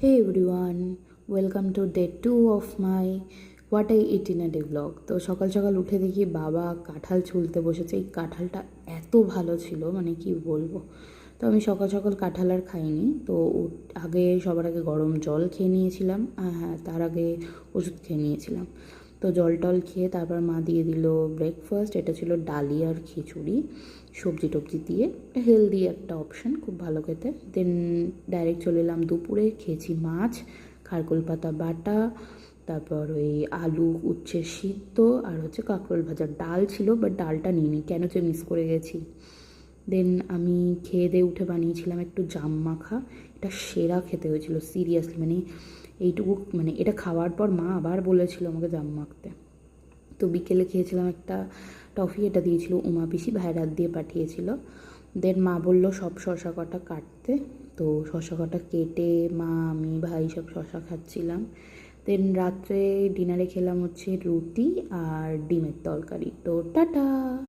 Hey everyone, welcome to day 2 of my What I Eat in a Day vlog. তো সকাল সকাল উঠে দেখি বাবা কাঁঠাল ছুলতে বসেছে। এই কাঁঠালটা এত ভালো ছিল, মানে কি বলবো। তো আমি সকাল সকাল কাঁঠাল আর খাইনি। তো সবার আগে গরম জল খেয়ে নিয়েছিলাম, হ্যাঁ তার আগে ওষুধ খেয়ে নিয়েছিলাম। তো জল টল খেয়ে তারপর মা দিয়ে দিল ব্রেকফাস্ট। এটা ছিল ডালি আর খিচুড়ি, সবজি টবজি দিয়ে, হেলদি একটা অপশান, খুব ভালো খেতে। দেন ডাইরেক্ট চলে এলাম দুপুরে, খেয়েছি মাছ, খারকোল পাতা বাটা, তারপর ওই আলু উচ্ছে সিদ্ধ, আর হচ্ছে কাঁকরোল ভাজা। ডাল ছিল বাট ডালটা নিইনি, কেন যে মিস করে গেছি। দেন আমি খেয়ে দিয়ে উঠে বানিয়েছিলাম একটু জাম মাখা। এটা সেরা খেতে হয়েছিল সিরিয়াসলি, মানে এইটুকু, মানে এটা খাওয়ার পর মা আবার বলেছিল আমাকে জাম মাখতে। তো বিকেলে খেয়েছিলাম একটা টফি, এটা দিয়েছিল উমা পিসি, ভাইরাত দিয়ে পাঠিয়েছিল। দেন মা বলল সব শশা কটা কাটতে, তো শশা কটা কেটে মা আমি ভাই সব শশা খাচ্ছিলাম। দেন রাত্রে ডিনারে খেলাম হচ্ছে রুটি আর ডিমের তরকারি। তো টাটা।